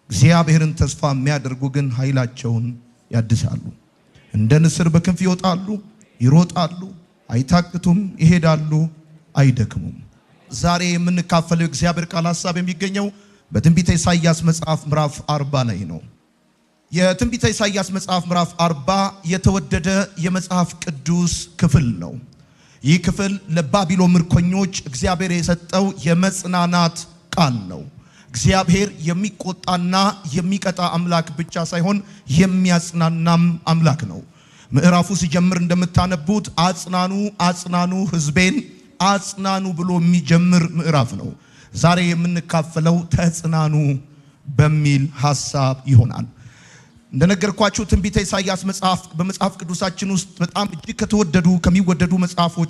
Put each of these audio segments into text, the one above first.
እግዚአብሔርን ተስፋ የሚያደርጉ ግን ኃይላቸውን ያድሳሉ። እንደ ንስር በክንፍ ይወጣሉ፣ ይሮጣሉ፣ አይታክቱም፣ ይሄዳሉ፣ አይደክሙም። ዛሬ የምንካፈለው እግዚአብሔር ቃል ሐሳብ የሚገኘው በትንቢተ ኢሳይያስ መጽሐፍ ምዕራፍ 40 ላይ ነው። የትንቢተ ኢሳይያስ መጽሐፍ ምዕራፍ 40 የተወደደ የመጽሐፍ ቅዱስ ክፍል ነው። ይህ ክፍል ለባቢሎን ምርኮኞች እግዚአብሔር የሰጠው የመጽናናት ቃል ነው። እግዚአብሔር የሚቆጣና የሚቀጣ አምላክ ብቻ ሳይሆን የሚያጽናናም አምላክ ነው። ምዕራፉ ሲጀምር እንደምታነቡት አጽናኑ አጽናኑ ሕዝቤን አጽናኑ ብሎ የሚጀምር ምዕራፍ ነው። ዛሬ የምንካፈለው ተጽናኑ በሚል ሐሳብ ይሆናል። እንደነገርኳችሁ ትንቢተ ኢሳይያስ መጽሐፍ በመጽሐፍ ቅዱሳችን ውስጥ በጣም እጅግ ከተወደዱ ከሚወደዱ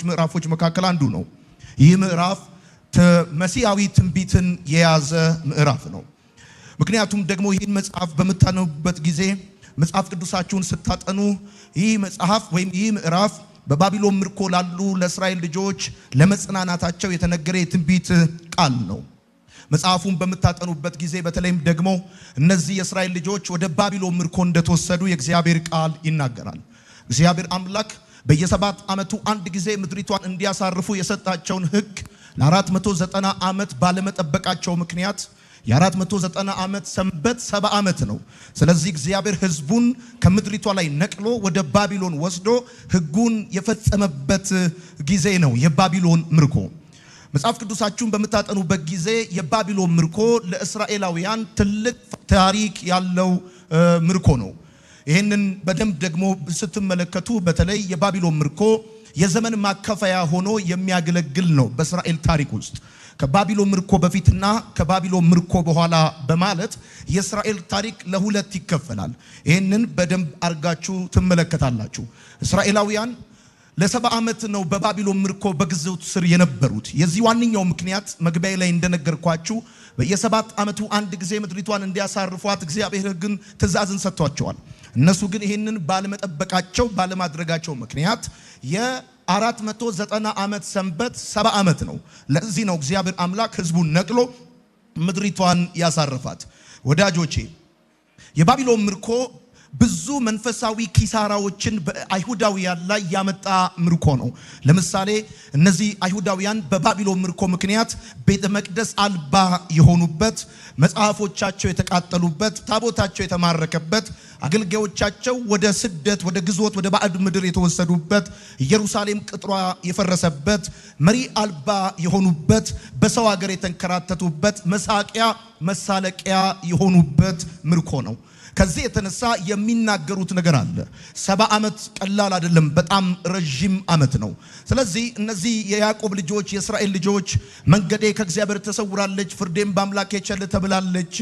ምዕራፎች መካከል አንዱ ነው። ይህ ምዕራፍ መሲያዊ ትንቢትን የያዘ ምዕራፍ ነው። ምክንያቱም ደግሞ ይህን መጽሐፍ በምታነቡበት ጊዜ መጽሐፍ ቅዱሳችሁን ስታጠኑ ይህ መጽሐፍ ወይም ይህ ምዕራፍ በባቢሎን ምርኮ ላሉ ለእስራኤል ልጆች ለመጽናናታቸው የተነገረ የትንቢት ቃል ነው። መጽሐፉን በምታጠኑበት ጊዜ በተለይም ደግሞ እነዚህ የእስራኤል ልጆች ወደ ባቢሎን ምርኮ እንደተወሰዱ የእግዚአብሔር ቃል ይናገራል። እግዚአብሔር አምላክ በየ7 ዓመቱ አንድ ጊዜ ምድሪቷን እንዲያሳርፉ የሰጣቸውን ሕግ ለ490 ዓመት ባለመጠበቃቸው ምክንያት የ490 ዓመት ሰንበት 70 ዓመት ነው። ስለዚህ እግዚአብሔር ሕዝቡን ከምድሪቷ ላይ ነቅሎ ወደ ባቢሎን ወስዶ ሕጉን የፈጸመበት ጊዜ ነው የባቢሎን ምርኮ። መጽሐፍ ቅዱሳችሁን በምታጠኑበት ጊዜ የባቢሎን ምርኮ ለእስራኤላውያን ትልቅ ታሪክ ያለው ምርኮ ነው። ይህንን በደንብ ደግሞ ስትመለከቱ በተለይ የባቢሎን ምርኮ የዘመን ማከፋያ ሆኖ የሚያገለግል ነው። በእስራኤል ታሪክ ውስጥ ከባቢሎን ምርኮ በፊትና ከባቢሎን ምርኮ በኋላ በማለት የእስራኤል ታሪክ ለሁለት ይከፈላል። ይህንን በደንብ አርጋችሁ ትመለከታላችሁ። እስራኤላውያን ለ70 ዓመት ነው በባቢሎን ምርኮ በግዞት ስር የነበሩት። የዚህ ዋነኛው ምክንያት መግቢያ ላይ እንደነገርኳችሁ በየ7 ዓመቱ አንድ ጊዜ ምድሪቷን እንዲያሳርፏት እግዚአብሔር ግን ትእዛዝን ሰጥቷቸዋል። እነሱ ግን ይህንን ባለመጠበቃቸው ባለማድረጋቸው ምክንያት የ490 ዓመት ሰንበት 70 ዓመት ነው። ለዚህ ነው እግዚአብሔር አምላክ ሕዝቡን ነቅሎ ምድሪቷን ያሳርፋት። ወዳጆቼ የባቢሎን ምርኮ ብዙ መንፈሳዊ ኪሳራዎችን በአይሁዳውያን ላይ ያመጣ ምርኮ ነው። ለምሳሌ እነዚህ አይሁዳውያን በባቢሎን ምርኮ ምክንያት ቤተ መቅደስ አልባ የሆኑበት፣ መጽሐፎቻቸው የተቃጠሉበት፣ ታቦታቸው የተማረከበት፣ አገልጋዮቻቸው ወደ ስደት ወደ ግዞት ወደ ባዕድ ምድር የተወሰዱበት፣ ኢየሩሳሌም ቅጥሯ የፈረሰበት፣ መሪ አልባ የሆኑበት፣ በሰው ሀገር የተንከራተቱበት፣ መሳቂያ መሳለቂያ የሆኑበት ምርኮ ነው። ከዚህ የተነሳ የሚናገሩት ነገር አለ። 70 ዓመት ቀላል አይደለም፣ በጣም ረጅም ዓመት ነው። ስለዚህ እነዚህ የያዕቆብ ልጆች የእስራኤል ልጆች መንገዴ ከእግዚአብሔር ተሰውራለች፣ ፍርዴም በአምላኬ ቸል ተብላለች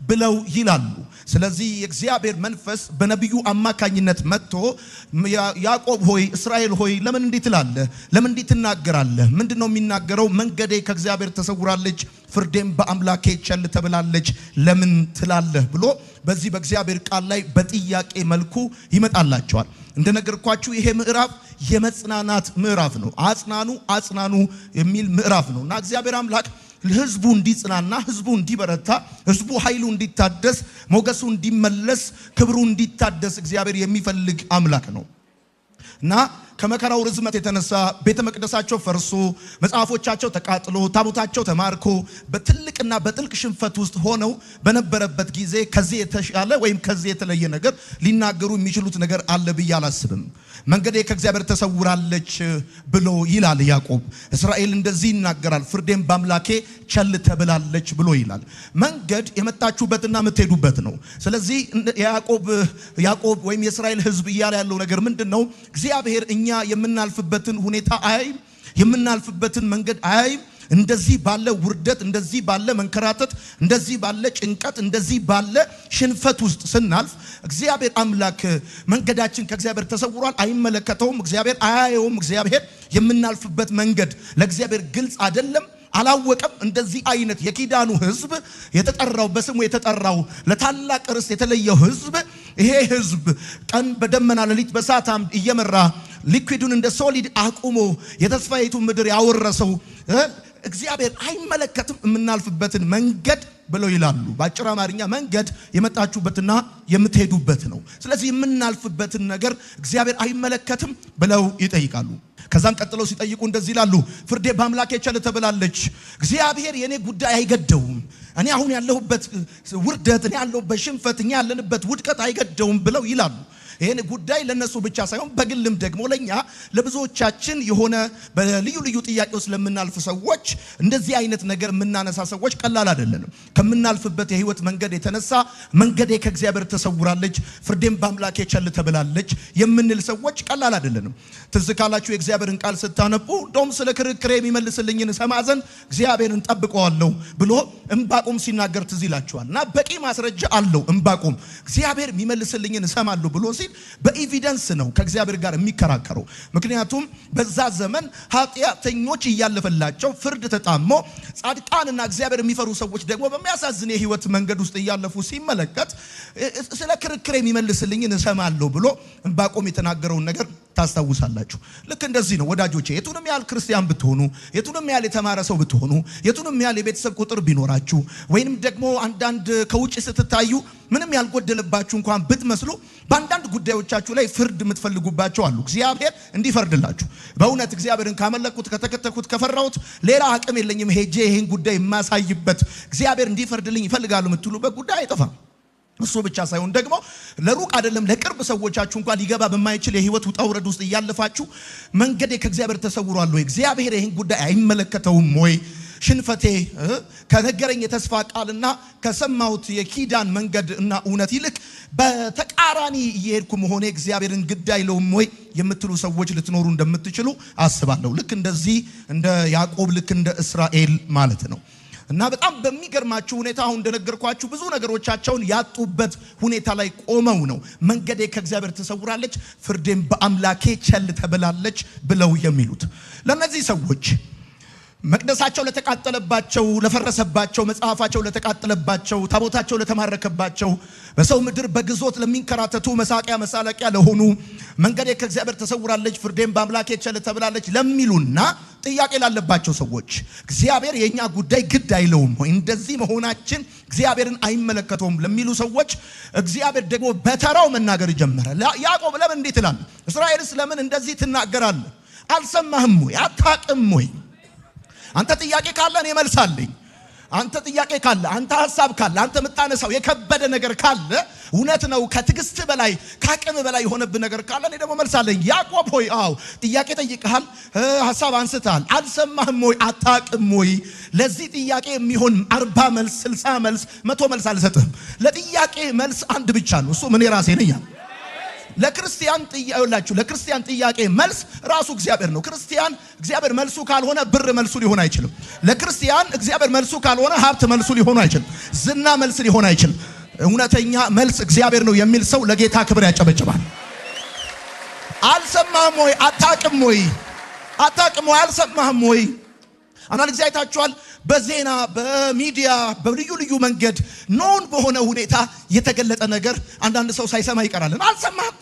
ብለው ይላሉ። ስለዚህ የእግዚአብሔር መንፈስ በነቢዩ አማካኝነት መጥቶ ያዕቆብ ሆይ እስራኤል ሆይ ለምን እንዲህ ትላለህ? ለምን እንዲህ ትናገራለህ? ምንድነው የሚናገረው? መንገዴ ከእግዚአብሔር ተሰውራለች፣ ፍርዴም በአምላኬ ቸል ተብላለች ለምን ትላለህ ብሎ በዚህ በእግዚአብሔር ቃል ላይ በጥያቄ መልኩ ይመጣላቸዋል። እንደነገርኳችሁ ይሄ ምዕራፍ የመጽናናት ምዕራፍ ነው። አጽናኑ አጽናኑ የሚል ምዕራፍ ነው እና እግዚአብሔር አምላክ ሕዝቡ እንዲጽናና፣ ሕዝቡ እንዲበረታ፣ ሕዝቡ ኃይሉ እንዲታደስ፣ ሞገሱ እንዲመለስ፣ ክብሩ እንዲታደስ እግዚአብሔር የሚፈልግ አምላክ ነው እና ከመከራው ርዝመት የተነሳ ቤተ መቅደሳቸው ፈርሶ መጽሐፎቻቸው ተቃጥሎ ታቦታቸው ተማርኮ በትልቅና በጥልቅ ሽንፈት ውስጥ ሆነው በነበረበት ጊዜ ከዚህ የተሻለ ወይም ከዚህ የተለየ ነገር ሊናገሩ የሚችሉት ነገር አለ ብዬ አላስብም። መንገዴ ከእግዚአብሔር ተሰውራለች ብሎ ይላል ያዕቆብ። እስራኤል እንደዚህ ይናገራል፣ ፍርዴም በአምላኬ ቸል ተብላለች ብሎ ይላል። መንገድ የመጣችሁበትና የምትሄዱበት ነው። ስለዚህ ያዕቆብ ወይም የእስራኤል ሕዝብ እያለ ያለው ነገር ምንድነው? እግዚአብሔር እኛ የምናልፍበትን ሁኔታ አያይም፣ የምናልፍበትን መንገድ አያይም። እንደዚህ ባለ ውርደት፣ እንደዚህ ባለ መንከራተት፣ እንደዚህ ባለ ጭንቀት፣ እንደዚህ ባለ ሽንፈት ውስጥ ስናልፍ እግዚአብሔር አምላክ መንገዳችን ከእግዚአብሔር ተሰውሯል፣ አይመለከተውም፣ እግዚአብሔር አያየውም። እግዚአብሔር የምናልፍበት መንገድ ለእግዚአብሔር ግልጽ አይደለም፣ አላወቀም። እንደዚህ አይነት የኪዳኑ ሕዝብ የተጠራው በስሙ የተጠራው ለታላቅ ርስት የተለየው ሕዝብ ይሄ ሕዝብ ቀን በደመና ሌሊት በእሳት አምድ እየመራ ሊኩዊዱን እንደ ሶሊድ አቁሞ የተስፋይቱ ምድር ያወረሰው እግዚአብሔር አይመለከትም። የምናልፍበትን መንገድ ብለው ይላሉ። በአጭር አማርኛ መንገድ የመጣችሁበትና የምትሄዱበት ነው። ስለዚህ የምናልፍበትን ነገር እግዚአብሔር አይመለከትም ብለው ይጠይቃሉ። ከዛም ቀጥለው ሲጠይቁ እንደዚህ ይላሉ፣ ፍርዴ በአምላኬ ቸል ተብላለች። እግዚአብሔር የኔ ጉዳይ አይገደውም፣ እኔ አሁን ያለሁበት ውርደት፣ እኔ ያለሁበት ሽንፈት፣ እኛ ያለንበት ውድቀት አይገደውም ብለው ይላሉ። ይሄን ጉዳይ ለነሱ ብቻ ሳይሆን በግልም ደግሞ ለኛ ለብዙዎቻችን የሆነ በልዩ ልዩ ጥያቄዎች ስለምናልፍ ሰዎች እንደዚህ አይነት ነገር የምናነሳ ሰዎች ቀላል አይደለንም። ከምናልፍበት የህይወት መንገድ የተነሳ መንገዴ ከእግዚአብሔር ተሰውራለች፣ ፍርዴም በአምላኬ ቸል ተብላለች የምንል ሰዎች ቀላል አይደለንም። ትዝ ካላችሁ የእግዚአብሔርን ቃል ስታነቡ እንደውም ስለ ክርክሬ የሚመልስልኝን ሰማ ዘንድ እግዚአብሔርን ጠብቀዋለሁ ብሎ ዕንባቆም ሲናገር ትዝ ይላችኋልና በቂ ማስረጃ አለው። ዕንባቆም እግዚአብሔር የሚመልስልኝን እሰማለሁ ብሎ በኤቪደንስ ነው ከእግዚአብሔር ጋር የሚከራከረው። ምክንያቱም በዛ ዘመን ኃጢአተኞች እያለፈላቸው ፍርድ ተጣሞ ጻድቃንና እግዚአብሔር የሚፈሩ ሰዎች ደግሞ በሚያሳዝን የህይወት መንገድ ውስጥ እያለፉ ሲመለከት ስለ ክርክሬ የሚመልስልኝን እሰማለሁ ብሎ ዕንባቆም የተናገረውን ነገር ታስታውሳላችሁ። ልክ እንደዚህ ነው ወዳጆቼ። የቱንም ያህል ክርስቲያን ብትሆኑ፣ የቱንም ያህል የተማረ ሰው ብትሆኑ፣ የቱንም ያህል የቤተሰብ ቁጥር ቢኖራችሁ፣ ወይንም ደግሞ አንዳንድ ከውጭ ስትታዩ ምንም ያልጎደለባችሁ እንኳን ብትመስሉ በአንዳንድ ጉዳዮቻችሁ ላይ ፍርድ የምትፈልጉባቸው አሉ። እግዚአብሔር እንዲፈርድላችሁ በእውነት እግዚአብሔርን ካመለኩት ከተከተኩት ከፈራሁት ሌላ አቅም የለኝም ሄጄ ይሄን ጉዳይ የማሳይበት እግዚአብሔር እንዲፈርድልኝ ይፈልጋሉ የምትሉበት ጉዳይ አይጠፋም። እሱ ብቻ ሳይሆን ደግሞ ለሩቅ አይደለም ለቅርብ ሰዎቻችሁ እንኳን ሊገባ በማይችል የህይወት ውጣ ውረድ ውስጥ እያለፋችሁ መንገዴ ከእግዚአብሔር ተሰውሯል ወይ? እግዚአብሔር ይሄን ጉዳይ አይመለከተውም ወይ? ሽንፈቴ ከነገረኝ የተስፋ ቃልና ከሰማሁት የኪዳን መንገድ እና እውነት ይልቅ በተቃራኒ እየሄድኩ መሆኔ እግዚአብሔርን ግድ አይለውም ወይ የምትሉ ሰዎች ልትኖሩ እንደምትችሉ አስባለሁ። ልክ እንደዚህ እንደ ያዕቆብ፣ ልክ እንደ እስራኤል ማለት ነው። እና በጣም በሚገርማችሁ ሁኔታ አሁን እንደነገርኳችሁ ብዙ ነገሮቻቸውን ያጡበት ሁኔታ ላይ ቆመው ነው መንገዴ ከእግዚአብሔር ተሰውራለች፣ ፍርዴም በአምላኬ ቸል ተብላለች ብለው የሚሉት። ለነዚህ ሰዎች መቅደሳቸው ለተቃጠለባቸው፣ ለፈረሰባቸው፣ መጽሐፋቸው ለተቃጠለባቸው፣ ታቦታቸው ለተማረከባቸው፣ በሰው ምድር በግዞት ለሚንከራተቱ መሳቂያ መሳለቂያ ለሆኑ መንገዴ ከእግዚአብሔር ተሰውራለች፣ ፍርዴም በአምላኬ ቸል ተብላለች ለሚሉና ጥያቄ ላለባቸው ሰዎች እግዚአብሔር የኛ ጉዳይ ግድ አይለውም ወይ? እንደዚህ መሆናችን እግዚአብሔርን አይመለከተውም ለሚሉ ሰዎች እግዚአብሔር ደግሞ በተራው መናገር ጀመረ። ያዕቆብ ለምን እንዴት ይላል? እስራኤልስ ለምን እንደዚህ ትናገራለህ? አልሰማህም ወይ? አታውቅም ወይ? አንተ ጥያቄ ካለ እኔ መልሳለኝ። አንተ ጥያቄ ካለ፣ አንተ ሐሳብ ካለ፣ አንተ የምታነሳው የከበደ ነገር ካለ፣ እውነት ነው ከትዕግስት በላይ ከአቅም በላይ የሆነብህ ነገር ካለ እኔ ደግሞ መልሳለኝ። ያዕቆብ ሆይ አዎ ጥያቄ ጠይቀሃል፣ ሐሳብ አንስተሃል፣ አልሰማህም ወይ? አታውቅም ወይ? ለዚህ ጥያቄ የሚሆን 40 መልስ 60 መልስ 100 መልስ አልሰጥህም። ለጥያቄ መልስ አንድ ብቻ ነው፣ እሱ እኔ ራሴ ነኝ። ለክርስቲያን ጥያቄ መልስ ራሱ እግዚአብሔር ነው። ክርስቲያን እግዚአብሔር መልሱ ካልሆነ ብር መልሱ ሊሆን አይችልም። ለክርስቲያን እግዚአብሔር መልሱ ካልሆነ ሀብት መልሱ ሊሆን አይችልም። ዝና መልስ ሊሆን አይችልም። እውነተኛ መልስ እግዚአብሔር ነው የሚል ሰው ለጌታ ክብር ያጨበጭባል። አልሰማህም ወይ? አታውቅም ወይ? አታውቅም ወይ? አልሰማህም ወይ? አንዳንድ ጊዜ አይታችኋል፣ በዜና በሚዲያ በልዩ ልዩ መንገድ ኖን በሆነ ሁኔታ የተገለጠ ነገር አንዳንድ ሰው ሳይሰማ ይቀራል።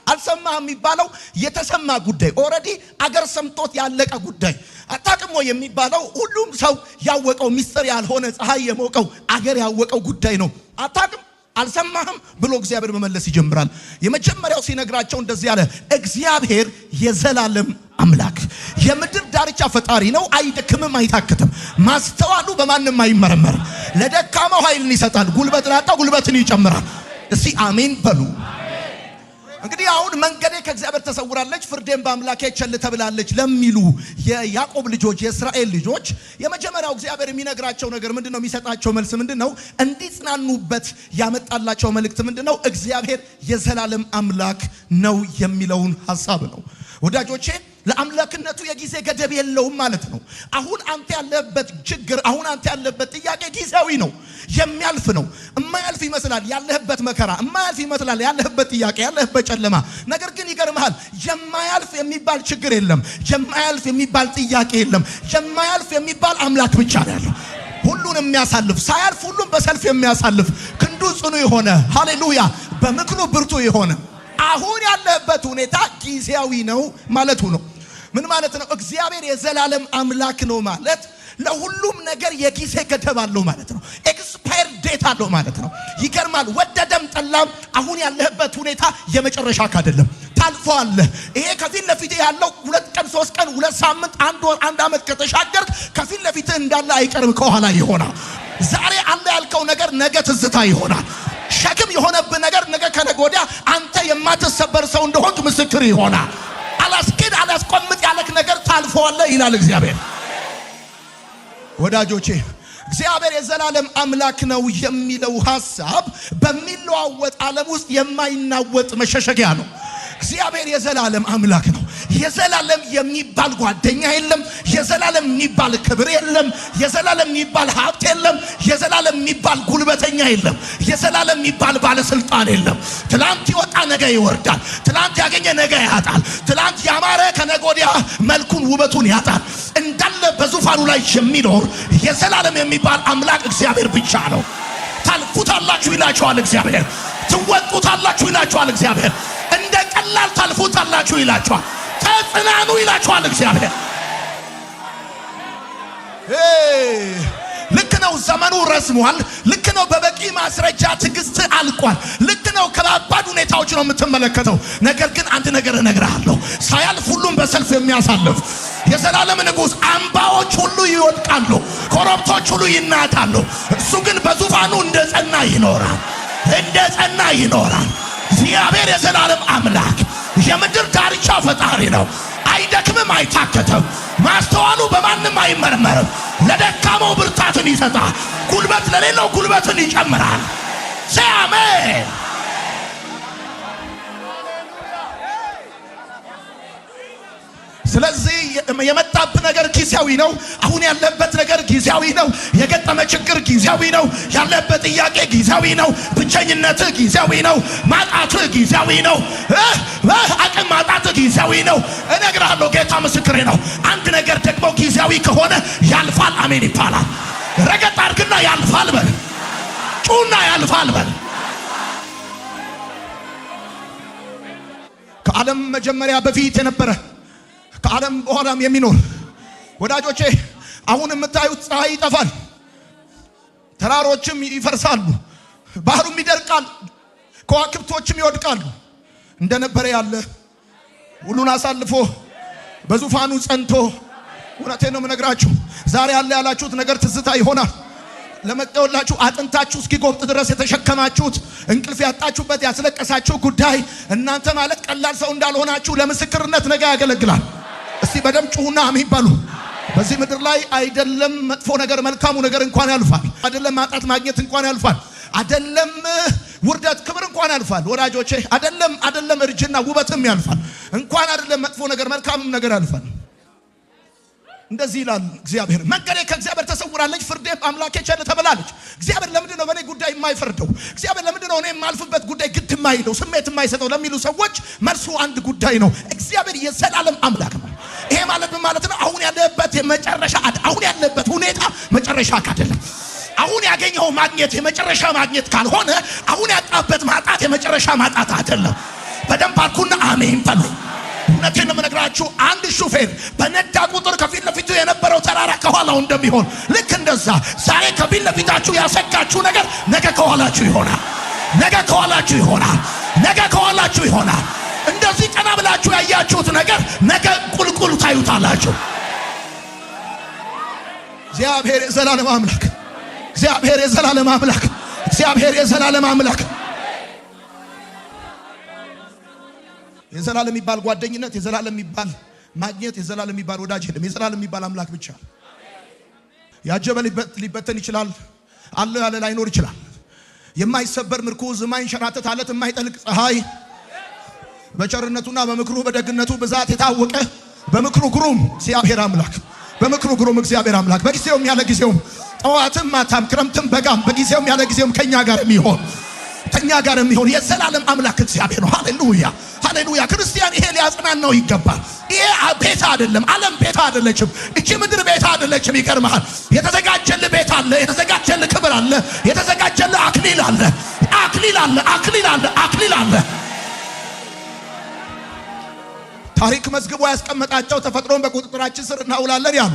አልሰማህም የሚባለው የተሰማ ጉዳይ ኦሬዲ አገር ሰምቶት ያለቀ ጉዳይ። አታውቅም ወይ የሚባለው ሁሉም ሰው ያወቀው ሚስጥር ያልሆነ ፀሐይ የሞቀው አገር ያወቀው ጉዳይ ነው። አታውቅም አልሰማህም ብሎ እግዚአብሔር መመለስ ይጀምራል። የመጀመሪያው ሲነግራቸው እንደዚህ ያለ እግዚአብሔር የዘላለም አምላክ የምድር ዳርቻ ፈጣሪ ነው። አይደክምም፣ አይታክትም። ማስተዋሉ በማንም አይመረመርም። ለደካማው ኃይልን ይሰጣል፣ ጉልበት ላጣው ጉልበትን ይጨምራል። እስቲ አሜን በሉ። እንግዲህ አሁን መንገዴ ከእግዚአብሔር ተሰውራለች፣ ፍርዴም በአምላኬ ቸል ተብላለች ለሚሉ የያዕቆብ ልጆች የእስራኤል ልጆች የመጀመሪያው እግዚአብሔር የሚነግራቸው ነገር ምንድነው? የሚሰጣቸው መልስ ምንድነው? እንዲጽናኑበት ያመጣላቸው መልእክት ምንድነው? እግዚአብሔር የዘላለም አምላክ ነው የሚለውን ሐሳብ ነው። ወዳጆቼ ለአምላክነቱ የጊዜ ገደብ የለውም ማለት ነው። አሁን አንተ ያለበት ችግር፣ አሁን አንተ ያለበት ጥያቄ ጊዜያዊ ነው፣ የሚያልፍ ነው። የማያልፍ ይመስላል ያለህበት መከራ፣ የማያልፍ ይመስላል ያለህበት ጥያቄ፣ ያለህበት ጨለማ። ነገር ግን ይገርምሃል፣ የማያልፍ የሚባል ችግር የለም፣ የማያልፍ የሚባል ጥያቄ የለም። የማያልፍ የሚባል አምላክ ብቻ ነው ያለው። ሁሉን የሚያሳልፍ ሳያልፍ ሁሉን በሰልፍ የሚያሳልፍ ክንዱ ጽኑ የሆነ ሃሌሉያ፣ በምክሩ ብርቱ የሆነ አሁን ያለበት ሁኔታ ጊዜያዊ ነው ማለቱ ነው። ምን ማለት ነው? እግዚአብሔር የዘላለም አምላክ ነው ማለት ለሁሉም ነገር የጊዜ ገደብ አለው ማለት ነው። ኤክስፓየር ዴት አለው ማለት ነው። ይገርማል። ወደደም ጠላም አሁን ያለህበት ሁኔታ የመጨረሻ አይደለም፣ ታልፈዋለህ። ይሄ ከፊት ለፊት ያለው 2 ቀን 3 ቀን 2 ሳምንት 1 ወር 1 ዓመት ከተሻገርክ ከፊት ለፊት እንዳለ አይቀርም፣ ከኋላ ይሆናል። ዛሬ አለ ያልከው ነገር ነገ ትዝታ ይሆናል። ሸክም የሆነብህ ነገር ነገ ከነገ ወዲያ አንተ የማትሰበር ሰው እንደሆንክ ምስክር ይሆናል። አላስኬድ አላስቆምጥ ያለክ ነገር ታልፈዋለህ ይላል እግዚአብሔር። ወዳጆቼ እግዚአብሔር የዘላለም አምላክ ነው የሚለው ሐሳብ በሚለዋወጥ ዓለም ውስጥ የማይናወጥ መሸሸጊያ ነው። እግዚአብሔር የዘላለም አምላክ ነው። የዘላለም የሚባል ጓደኛ የለም። የዘላለም የሚባል ክብር የለም። የዘላለም የሚባል ሀብት የለም። የዘላለም የሚባል ጉልበተኛ የለም። የዘላለም የሚባል ባለስልጣን የለም። ትላንት ይወጣ ነገ ይወርዳል። ትላንት ያገኘ ነገ ያጣል። ትላንት ያማረ ከነገ ወዲያ መልኩን ውበቱን ያጣል። እንዳለ በዙፋኑ ላይ የሚኖር የዘላለም የሚባል አምላክ እግዚአብሔር ብቻ ነው። ታልፉታላችሁ ይላችኋል እግዚአብሔር። ትወጡታላችሁ ይላችኋል እግዚአብሔር። እንደ ቀላል ታልፉታላችሁ ይላችኋል። ተጽናኑ ይላችኋል እግዚአብሔር። ልክ ነው። ዘመኑ ረዝሟል። ልክ ነው። በበቂ ማስረጃ ትዕግስት አልቋል። ልክ ነው። ከባባድ ሁኔታዎች ነው የምትመለከተው። ነገር ግን አንድ ነገር እነግርሃለሁ፣ ሳያልፍ ሁሉም በሰልፍ የሚያሳልፍ የዘላለም ንጉሥ። አምባዎች ሁሉ ይወድቃሉ፣ ኮረብቶች ሁሉ ይናዳሉ። እሱ ግን በዙፋኑ እንደ ጸና ይኖራል፣ እንደ ጸና ይኖራል። እግዚአብሔር የዘላለም አምላክ የምድር ዳርቻ ፈጣሪ ነው። አይደክምም፣ አይታከተም። ማስተዋሉ በማንም አይመረመርም። ለደካማው ብርታትን ይሰጣል፣ ጉልበት ለሌለው ጉልበትን ይጨምራል። አሜን። ስለዚህ የመጣብህ ነገር ጊዜያዊ ነው። አሁን ያለበት ነገር ጊዜያዊ ነው። የገጠመ ችግር ጊዜያዊ ነው። ያለበት ጥያቄ ጊዜያዊ ነው። ብቸኝነትህ ጊዜያዊ ነው። ማጣትህ ጊዜያዊ ነው። አቅም ማጣትህ ጊዜያዊ ነው። እነግርሃለሁ፣ ጌታ ምስክሬ ነው። አንድ ነገር ደግሞ ጊዜያዊ ከሆነ ያልፋል። አሜን ይባላል። ረገጥ አድርግና ያልፋል በል። ጩና ያልፋል በል። ከዓለም መጀመሪያ በፊት የነበረ ከዓለም በኋላም የሚኖር ወዳጆቼ፣ አሁን የምታዩት ፀሐይ ይጠፋል፣ ተራሮችም ይፈርሳሉ፣ ባህሩም ይደርቃል፣ ከዋክብቶችም ይወድቃሉ። እንደነበረ ያለ ሁሉን አሳልፎ በዙፋኑ ጸንቶ፣ እውነቴን ነው የምነግራችሁ፣ ዛሬ ያለ ያላችሁት ነገር ትዝታ ይሆናል። ለመጣውላችሁ አጥንታችሁ እስኪጎብጥ ድረስ የተሸከማችሁት እንቅልፍ ያጣችሁበት ያስለቀሳችሁ ጉዳይ እናንተ ማለት ቀላል ሰው እንዳልሆናችሁ ለምስክርነት ነገ ያገለግላል። እስቲ በደም ጩሁና አሜን በሉ። በዚህ ምድር ላይ አይደለም መጥፎ ነገር መልካሙ ነገር እንኳን ያልፋል። አይደለም ማጣት ማግኘት እንኳን ያልፋል። አይደለም ውርደት ክብር እንኳን ያልፋል። ወዳጆቼ አይደለም እርጅና ውበትም ያልፋል። እንኳን አይደለም መጥፎ ነገር መልካምም ነገር ያልፋል። እንደዚህ ይላል እግዚአብሔር፣ መንገዴ ከእግዚአብሔር ተሰውራለች፣ ፍርዴም አምላኬ ቸል ተብላለች። እግዚአብሔር ለምንድን ነው በእኔ ጉዳይ የማይፈርደው? እግዚአብሔር ለምንድን ነው እኔ የማልፍበት ጉዳይ ግድ የማይለው ስሜት የማይሰጠው ለሚሉ ሰዎች መልሱ አንድ ጉዳይ ነው። እግዚአብሔር የዘላለም አምላክ ነው። ይሄ ማለት ምን ማለት ነው? አሁን ያለበት የመጨረሻ አሁን ያለበት ሁኔታ መጨረሻ አይደለም። አሁን ያገኘው ማግኘት የመጨረሻ ማግኘት ካልሆነ አሁን ያጣበት ማጣት የመጨረሻ ማጣት አይደለም። በደንብ አልኩና አሜን በሉ። እውነቴን ነው የምነግራችሁ፣ አንድ ሹፌር በነዳ ቁጥር ከፊት ለፊቱ የነበረው ተራራ ከኋላው እንደሚሆን ልክ እንደዛ ዛሬ ከፊት ለፊታችሁ ያሰጋችሁ ነገር ነገ ከኋላችሁ ይሆናል። ነገ ከኋላችሁ ይሆናል። ነገ ከኋላችሁ ይሆናል። እንደዚህ ቀና ብላችሁ ያያችሁት ነገር ነገ ቁልቁል ታዩታላችሁ። እግዚአብሔር የዘላለም አምላክ፣ እግዚአብሔር የዘላለም አምላክ፣ እግዚአብሔር የዘላለም አምላክ። የዘላለም የሚባል ጓደኝነት፣ የዘላለም የሚባል ማግኘት፣ የዘላለም የሚባል ወዳጅ የለም። የዘላለም የሚባል አምላክ ብቻ። ያጀበ ሊበተን ይችላል፣ አለ ያለ ላይኖር ይችላል። የማይሰበር ምርኩዝ፣ የማይንሸራተት አለት፣ የማይጠልቅ ፀሐይ፣ በቸርነቱና በምክሩ በደግነቱ ብዛት የታወቀ በምክሩ ግሩም እግዚአብሔር አምላክ፣ በምክሩ ግሩም እግዚአብሔር አምላክ፣ በጊዜውም ያለ ጊዜውም ጠዋትም ማታም ክረምትም በጋም በጊዜውም ያለ ጊዜውም ከኛ ጋር የሚሆን የዘላለም አምላክ እግዚአብሔር ነው። ሃሌሉያ ሃሌሉያ። ክርስቲያን ይሄ ሊያጽናናው ይገባል። ይሄ ቤት አይደለም፣ ዓለም ቤት አይደለችም፣ እቺ ምድር ቤት አይደለችም። ይገርምሃል፣ የተዘጋጀልህ ቤት አለ፣ የተዘጋጀልህ ክብር አለ፣ የተዘጋጀልህ አክሊል አለ፣ አክሊል አለ፣ አክሊል አለ፣ አክሊል አለ። ታሪክ መዝግቦ ያስቀመጣቸው ተፈጥሮን በቁጥጥራችን ስር እናውላለን ያሉ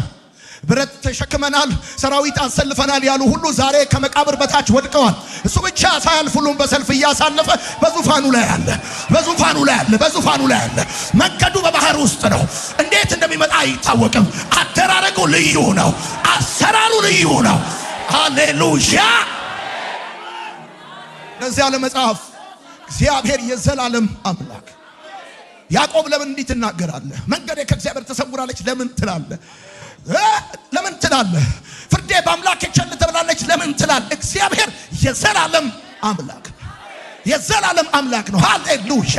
ብረት ተሸክመናል፣ ሰራዊት አሰልፈናል ያሉ ሁሉ ዛሬ ከመቃብር በታች ወድቀዋል። እሱ ብቻ ሳያልፍ ሁሉም በሰልፍ እያሳለፈ በዙፋኑ ላይ አለ፣ በዙፋኑ ላይ አለ፣ በዙፋኑ ላይ አለ። መንገዱ በባህር ውስጥ ነው። እንዴት እንደሚመጣ አይታወቅም። አደራረጉ ልዩ ነው፣ አሰራሩ ልዩ ነው። ሃሌሉያ። ለዚህ ያለ መጽሐፍ እግዚአብሔር የዘላለም አምላክ። ያዕቆብ ለምን እንዲህ ትናገራለህ? መንገዴ ከእግዚአብሔር ተሰውራለች ለምን ትላለህ? ለምን ትላለህ? ፍርዴ በአምላክ ቸል ተብላለች ለምን ትላለህ? እግዚአብሔር የዘላለም አምላክ፣ የዘላለም አምላክ ነው። ሃሌሉያ፣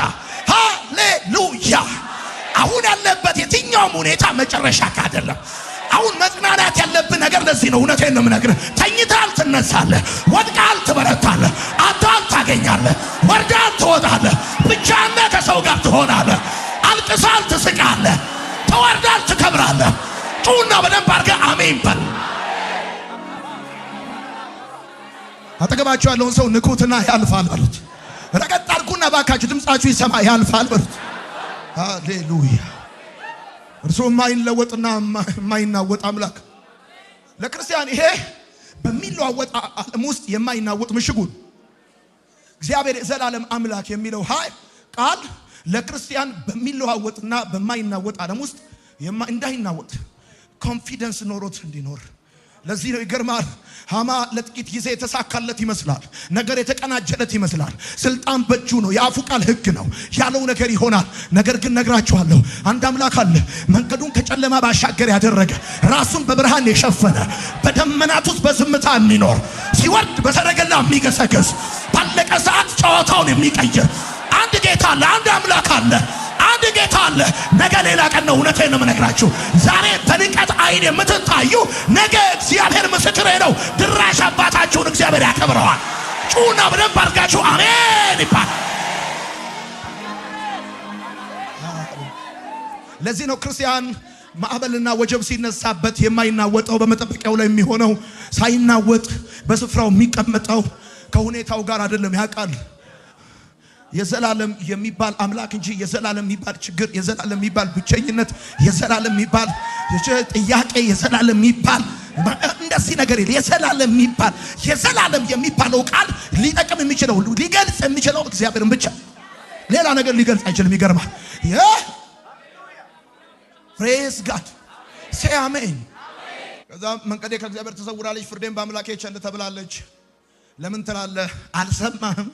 ሃሌሉያ። አሁን ያለበት የትኛውም ሁኔታ መጨረሻ አይደለም። አሁን መጽናናት ያለብህ ነገር ለዚህ ነው። እውነቴን ነው የምነግርህ። ተኝተሃል ትነሳለህ፣ ወድቀሃል ትበረታለህ፣ አጥተሃል ታገኛለህ፣ ወርደሃል ትወጣለህ፣ ብቻህን ከሰው ጋር ትሆናለህ፣ አልቅሰሃል ትስቃለህ፣ ተወርደሃል ትከብራለህ። ጩና በደንብ አድርገህ አሜን በል። አጠገባችሁ ያለውን ሰው ንኩትና ያልፋል በሉት። ረገጥ አድርጉና ባካችሁ ድምጻችሁ ይሰማ፣ ያልፋል በሉት። ሃሌሉያ። እርሱ የማይለወጥና የማይናወጥ አምላክ። ለክርስቲያን ይሄ በሚለዋወጥ ዓለም ውስጥ የማይናወጥ ምሽጉን እግዚአብሔር የዘላለም አምላክ የሚለው ቃል ለክርስቲያን በሚለዋወጥና በማይናወጥ ዓለም ውስጥ እንዳይናወጥ ኮንፊደንስ ኖሮት እንዲኖር። ለዚህ ነው ይገርማል። ሃማ ለጥቂት ጊዜ የተሳካለት ይመስላል፣ ነገር የተቀናጀለት ይመስላል። ስልጣን በእጁ ነው፣ የአፉ ቃል ሕግ ነው፣ ያለው ነገር ይሆናል። ነገር ግን ነግራችኋለሁ፣ አንድ አምላክ አለ፣ መንገዱን ከጨለማ ባሻገር ያደረገ፣ ራሱን በብርሃን የሸፈነ፣ በደመናት ውስጥ በዝምታ የሚኖር፣ ሲወርድ በሰረገላ የሚገሰግስ፣ ባለቀ ሰዓት ጨዋታውን የሚቀይር አንድ ጌታ አለ፣ አንድ አምላክ አለ፣ አንድ ጌታ አለ። ነገ ሌላ ቀን ነው። እውነቴን ነው የምነግራችሁ። ዛሬ በንቀት አይን የምትታዩ ነገ እግዚአብሔር ምስክሬ ነው፣ ድራሽ አባታችሁን እግዚአብሔር ያከብረዋል። ጩና በደንብ አድርጋችሁ አሜን ይባል። ለዚህ ነው ክርስቲያን ማዕበልና ወጀብ ሲነሳበት የማይናወጠው፣ በመጠበቂያው ላይ የሚሆነው፣ ሳይናወጥ በስፍራው የሚቀመጠው። ከሁኔታው ጋር አይደለም፣ ያውቃል የዘላለም የሚባል አምላክ እንጂ የዘላለም የሚባል ችግር፣ የዘላለም የሚባል ብቸኝነት፣ የዘላለም የሚባል ጥያቄ፣ የዘላለም የሚባል እንደዚህ ነገር የዘላለም የሚባለው ቃል ሊጠቅም የሚችለው ሊገልጽ የሚችለው እግዚአብሔርን ብቻ፣ ሌላ ነገር ሊገልጽ አይችልም። ይገርማል። ፕሬዝ ጋድ ሴ አሜን። ከዛ መንገዴ ከእግዚአብሔር ተሰውራለች፣ ፍርዴን በአምላኬ ቸል ተብላለች ለምን ትላለህ? አልሰማህም?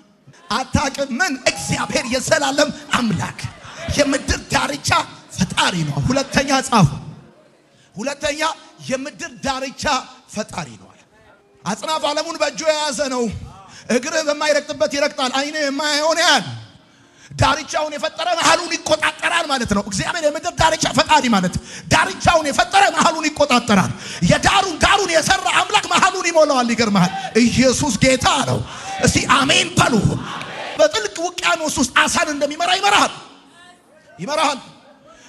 አታውቅም? ምን? እግዚአብሔር የዘላለም አምላክ የምድር ዳርቻ ፈጣሪ ነው። ሁለተኛ ጻፉ። ሁለተኛ የምድር ዳርቻ ፈጣሪ ነው። አጽናፍ ዓለሙን በእጁ የያዘ ነው። እግርህ በማይረግጥበት ይረግጣል፣ ዓይንህ የማያየውን ያያል። ዳርቻውን የፈጠረ መሃሉን ይቆጣጠራል ማለት ነው። እግዚአብሔር የምድር ዳርቻ ፈጣሪ ማለት ዳርቻውን የፈጠረ መሃሉን ይቆጣጠራል። ዳሩን የሰራ አምላክ መሃሉን ይሞላዋል። ይገርምሃል። ኢየሱስ ጌታ ነው። እስቲ አሜን በሉ። በጥልቅ ውቅያኖስ ውስጥ አሳን እንደሚመራ ይመራሃል።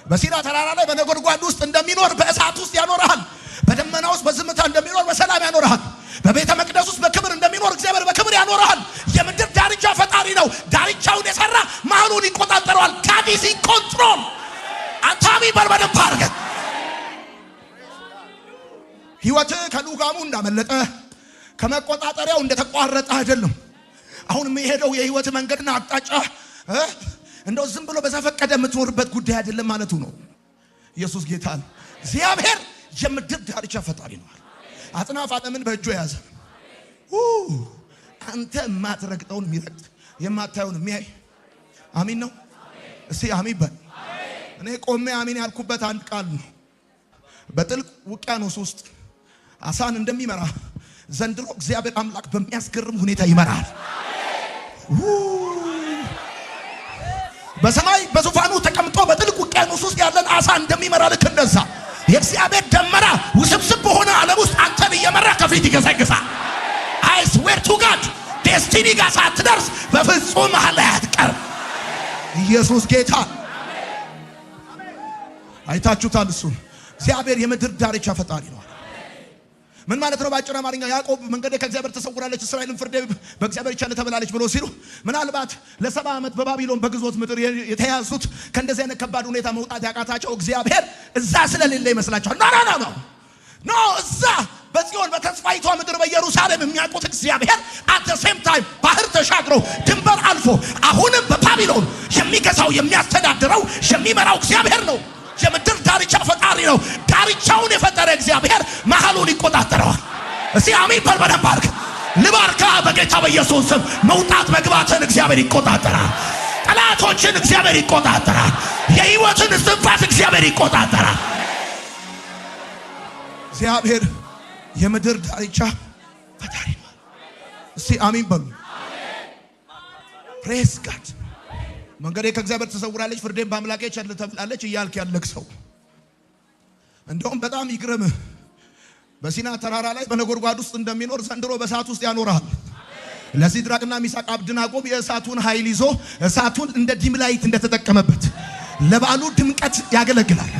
በሲና ተራራ ላይ በነጎድጓድ ውስጥ እንደሚኖር በእሳት ውስጥ ያኖርሃል። በደመና ውስጥ በዝምታ እንደሚኖር በሰላም ያኖርሃል። በቤተ መቅደስ ውስጥ በክብር እንደሚኖር እግዚአብሔር በክብር ያኖርሃል። የምድር ዳርቻ ፈጣሪ ነው። ዳርቻውን የሰራ መሃሉን ይቆጣጠረዋል። God is in control። አንተ አሜን በል በደንብ አድርገህ። ሕይወትህ ከልጓሙ እንዳመለጠ ከመቆጣጠሪያው እንደተቋረጠ አይደለም። አሁን የሚሄደው የሕይወት መንገድና አቅጣጫ እንደው ዝም ብሎ በዘፈቀደ የምትኖርበት ጉዳይ አይደለም ማለቱ ነው። ኢየሱስ ጌታ ነው። እግዚአብሔር የምድር ዳርቻ ፈጣሪ ነው። አጽናፍ ዓለምን በእጁ የያዘ አንተ የማትረግጠውን የሚረግጥ የማታየውን የሚያይ አሚን ነው። እስቲ አሚን በል። እኔ ቆሜ አሚን ያልኩበት አንድ ቃል ነው። በጥልቅ ውቅያኖስ ውስጥ አሳን እንደሚመራ ዘንድሮ እግዚአብሔር አምላክ በሚያስገርም ሁኔታ ይመራል። በሰማይ በዙፋኑ ተቀምጦ በጥልቅ ውቅያኖስ ውስጥ ያለን አሳ እንደሚመራ ልክ እንደዛ የእግዚአብሔር ደመና ውስብስብ በሆነ ዓለም ውስጥ አንተን እየመራ ከፊት ይገሰግሳል። አይ ስዌር ቱ ጋድ ዴስቲኒ ጋር ሳትደርስ በፍጹም መሃል ላይ አትቀርም። ኢየሱስ ጌታ። አይታችሁታል። እሱን እግዚአብሔር የምድር ዳርቻ ፈጣሪ ነው። ምን ማለት ነው? ባጭሩ አማርኛ ያዕቆብ መንገዴ ከእግዚአብሔር ተሰውራለች፣ እስራኤልን ፍርዴ በእግዚአብሔር ቸል ተብላለች ብሎ ሲሉ ምናልባት ለ70 ዓመት በባቢሎን በግዞት ምድር የተያዙት ከእንደዚህ አይነት ከባድ ሁኔታ መውጣት ያቃታቸው እግዚአብሔር እዛ ስለሌለ ይመስላቸዋል። ኖ ኖ እዛ በጽዮን በተስፋይቷ ምድር በኢየሩሳሌም የሚያውቁት እግዚአብሔር at the same time ባህር ተሻግሮ ድንበር አልፎ አሁንም በባቢሎን የሚገዛው የሚያስተዳድረው የሚመራው እግዚአብሔር ነው። የምድር ዳርቻ ፈጣሪ ነው። ዳርቻውን የፈጠረ እግዚአብሔር መሃሉን ይቆጣጠረዋል። እስቲ አሜን በል በደንብ አድርግ። ልባርካ በጌታ በኢየሱስ ስም። መውጣት መግባትን እግዚአብሔር ይቆጣጠራል። ጠላቶችን እግዚአብሔር ይቆጣጠራል። የህይወትን እስትንፋስ እግዚአብሔር ይቆጣጠራል። እግዚአብሔር የምድር ዳርቻ ፈጣሪ ነው። እስቲ አሜን በሉ። ፕሬስ ጋድ። መንገዴ ከእግዚአብሔር ተሰውራለች፣ ፍርዴን በአምላኬ ቸል ተብላለች እያልክ ያለክ ሰው እንደውም በጣም ይግረምህ። በሲና ተራራ ላይ በነጎድጓድ ውስጥ እንደሚኖር ዘንድሮ በእሳት ውስጥ ያኖራል። ለሲድራቅና ሚሳቅ አብደናጎም የእሳቱን ኃይል ይዞ እሳቱን እንደ ዲም ላይት እንደተጠቀመበት ለበዓሉ ድምቀት ያገለግላል።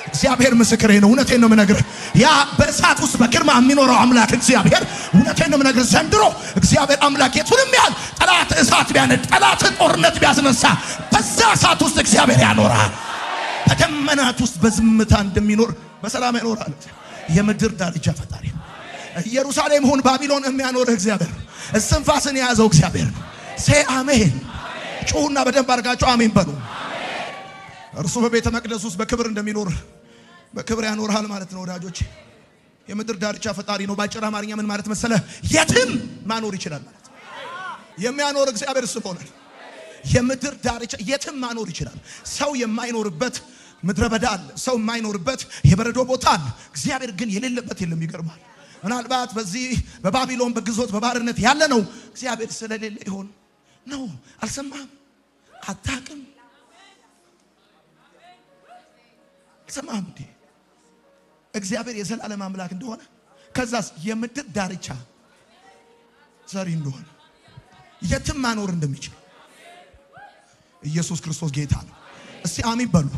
እግዚአብሔር ምስክሬ ነው። እውነቴን ነው የምነግርህ። ያ በእሳት ውስጥ በግርማ የሚኖረው አምላክ እግዚአብሔር እውነቴን ነው የምነግርህ። ዘንድሮ እግዚአብሔር አምላክ የቱንም ያህል ጠላት እሳት ቢያነድ፣ ጠላት ጦርነት ቢያስነሳ በዛ እሳት ውስጥ እግዚአብሔር ያኖራል። በደመናት ውስጥ በዝምታ እንደሚኖር በሰላም ያኖራል። የምድር ዳርቻ ፈጣሪ ኢየሩሳሌም ሆን ባቢሎን የሚያኖርህ እግዚአብሔር፣ እስትንፋስን የያዘው እግዚአብሔር። ሴ አሜን። ጩሁና በደንብ አድርጋችሁ አሜን በሉ። እርሱ በቤተ መቅደስ ውስጥ በክብር እንደሚኖር በክብር ያኖርሃል ማለት ነው ወዳጆች። የምድር ዳርቻ ፈጣሪ ነው። ባጭር አማርኛ ምን ማለት መሰለ? የትም ማኖር ይችላል ማለት ነው። የሚያኖር እግዚአብሔር ስለሆነ የምድር ዳርቻ የትም ማኖር ይችላል። ሰው የማይኖርበት ምድረ በዳ አለ። ሰው የማይኖርበት የበረዶ ቦታ አለ። እግዚአብሔር ግን የሌለበት የለም። ይገርማል። ምናልባት በዚህ በባቢሎን በግዞት በባርነት ያለ ነው እግዚአብሔር ስለሌለ ይሆን ነው። አልሰማህም? አታውቅም? አልሰማህም እንዴ? እግዚአብሔር የዘላለም አምላክ እንደሆነ ከዛስ የምድር ዳርቻ ዘሪ እንደሆነ የትም ማኖር እንደሚችል ኢየሱስ ክርስቶስ ጌታ ነው። እስቲ አሜን በሉ።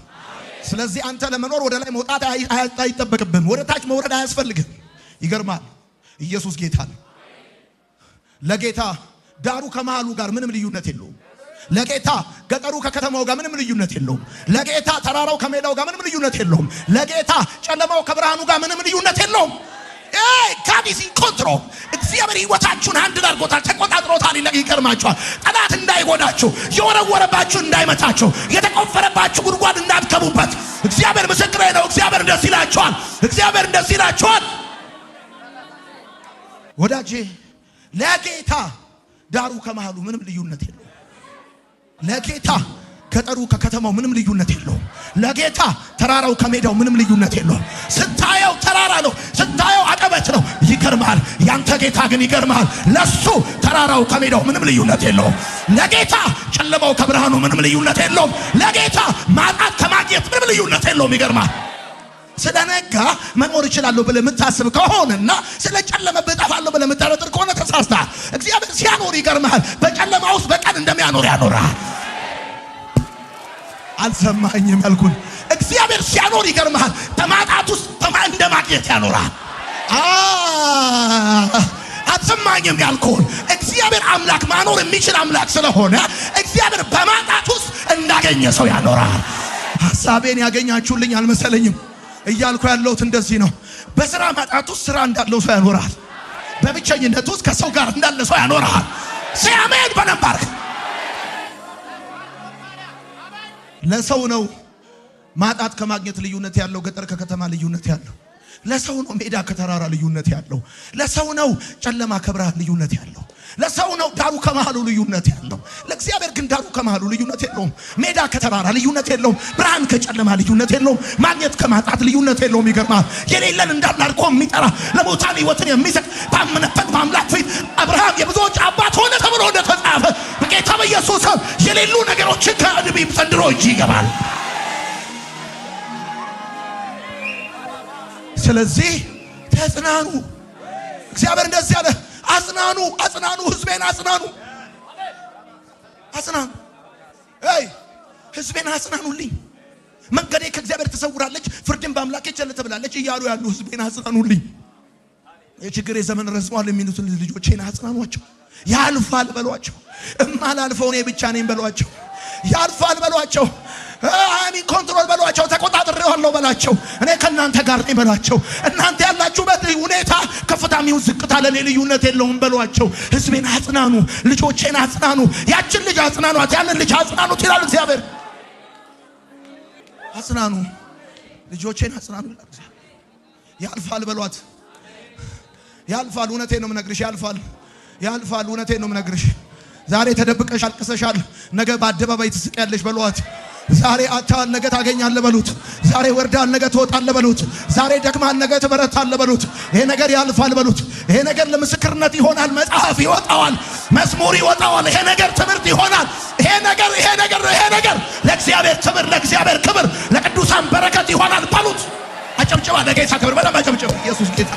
ስለዚህ አንተ ለመኖር ወደ ላይ መውጣት አይጠበቅብህም። ወደ ታች መውረድ አያስፈልግም። ይገርማል። ኢየሱስ ጌታ ነው። ለጌታ ዳሩ ከመሃሉ ጋር ምንም ልዩነት የለውም። ለጌታ ገጠሩ ከከተማው ጋር ምንም ልዩነት የለውም። ለጌታ ተራራው ከሜዳው ጋር ምንም ልዩነት የለውም። ለጌታ ጨለማው ከብርሃኑ ጋር ምንም ልዩነት የለውም። God is in control። እግዚአብሔር ሕይወታችሁን አንድ አድርጎታል፣ ተቆጣጥሮታል። ይገርማችኋል። ጠላት እንዳይጎዳችሁ፣ የወረወረባችሁ እንዳይመታችሁ፣ የተቆፈረባችሁ ጉድጓድ እንዳትገቡበት እግዚአብሔር ምስክሬ ነው። እግዚአብሔር እንደዚህ ይላችኋል። እግዚአብሔር እንደዚህ ይላችኋል። ወዳጄ ለጌታ ዳሩ ከመሃሉ ምንም ልዩነት የለውም። ለጌታ ገጠሩ ከከተማው ምንም ልዩነት የለውም። ለጌታ ተራራው ከሜዳው ምንም ልዩነት የለውም። ስታየው ተራራ ነው፣ ስታየው አቀበት ነው። ይገርማል። ያንተ ጌታ ግን ይገርማል። ለሱ ተራራው ከሜዳው ምንም ልዩነት የለውም። ለጌታ ጨለማው ከብርሃኑ ምንም ልዩነት የለውም። ለጌታ ማጣት ከማግኘት ምንም ልዩነት የለውም። ይገርማል። ስለነጋ መኖር ይችላል ብለህ የምታስብ ከሆነና ስለጨለመብህ እጠፋለሁ ብለህ የምትጠረጥር ከሆነ ተሳስተሃል። እግዚአብሔር ሲያኖር ይገርማል። በጨለማ ውስጥ በቀን እንደሚያኖር ያኖራል። አልሰማኝም ያልኩን እግዚአብሔር ሲያኖር ይገርማል። በማጣት ውስጥ እንደማግኘት ያኖራል። አልሰማኝም ያልኩን እግዚአብሔር አምላክ ማኖር የሚችል አምላክ ስለሆነ እግዚአብሔር በማጣት ውስጥ እንዳገኘ ሰው ያኖራል። ሐሳቤን ያገኛችሁልኝ አልመሰለኝም። እያልኩ ያለሁት እንደዚህ ነው። በስራ ማጣት ውስጥ ስራ እንዳለው ሰው ያኖራል። በብቸኝነት ውስጥ ከሰው ጋር እንዳለ ሰው ያኖራል። ሲያሜን በነባርክ ለሰው ነው ማጣት ከማግኘት ልዩነት ያለው፣ ገጠር ከከተማ ልዩነት ያለው። ለሰው ነው ሜዳ ከተራራ ልዩነት ያለው። ለሰው ነው ጨለማ ከብርሃን ልዩነት ያለው። ለሰው ነው ዳሩ ከመሃሉ ልዩነት ያለው። ለእግዚአብሔር ግን ዳሩ ከመሃሉ ልዩነት የለውም። ሜዳ ከተራራ ልዩነት የለውም። ብርሃን ከጨለማ ልዩነት የለውም። ማግኘት ከማጣት ልዩነት የለውም። ይገርማል። የሌለን እንዳለ አድርጎ የሚጠራ ለሙታን ሕይወትን የሚሰጥ ባመነበት በአምላክ ፊት አብርሃም የብዙዎች አባት ሆነ ተብሎ እንደተጻፈ በጌታ በኢየሱስ ስም የሌሉ ነገሮችን ከዕድሜ ዘንድሮ እጅ ይገባል። ስለዚህ ተጽናኑ። እግዚአብሔር እንደዚህ ያለ አጽናኑ፣ አጽናኑ፣ ህዝቤን አጽናኑ፣ አጽናኑ። ህዝቤን አጽናኑልኝ። መንገዴ ከእግዚአብሔር ተሰውራለች፣ ፍርድን በአምላኬ ቸል ተብላለች እያሉ ያሉ ህዝቤን አጽናኑልኝ። የችግሬ ዘመን ረዝሟል የሚሉትን ልጆቼን አጽናኗቸው። ያልፋል በሏቸው። እማላልፈው እኔ ብቻ ነኝ በሏቸው። ያልፋል በሏቸው። አሚን ኮንትሮል በሏቸው። ተቆጣጥሬዋለሁ በላቸው። እኔ ከእናንተ ጋር ነኝ በላቸው። እናንተ ያላችሁበት ሁኔታ ከፍታም ይሁን ዝቅታ ለኔ ልዩነት የለውም በሏቸው። ህዝቤን አጽናኑ፣ ልጆቼን አጽናኑ፣ ያችን ልጅ አጽናኗት፣ ያንን ልጅ አጽናኑት ይላል እግዚአብሔር። አጽናኑ፣ ልጆቼን አጽናኑ ይላል እግዚአብሔር። ያልፋል በሏት። ያልፋል። እውነቴን ነው የምነግርሽ። ያልፋል፣ ያልፋል። እውነቴን ነው የምነግርሽ። ዛሬ ተደብቀሽ አልቅሰሻል፣ ነገ በአደባባይ ትስቂያለሽ በሏት። ዛሬ አታል ነገ ታገኛለህ በሉት። ዛሬ ወርዳል ነገ ትወጣለህ በሉት። ዛሬ ደክማል ነገ ትበረታለህ በሉት። ይሄ ነገር ያልፋል በሉት። ይሄ ነገር ለምስክርነት ይሆናል። መጽሐፍ ይወጣዋል፣ መዝሙር ይወጣዋል። ይሄ ነገር ትምህርት ይሆናል። ይሄ ነገር ለእግዚአብሔር ትምህር፣ ለእግዚአብሔር ክብር፣ ለቅዱሳን በረከት ይሆናል በሉት። አጨብጭባ ለጌታ ክብር በደም አጨብጭባ። ኢየሱስ ጌታ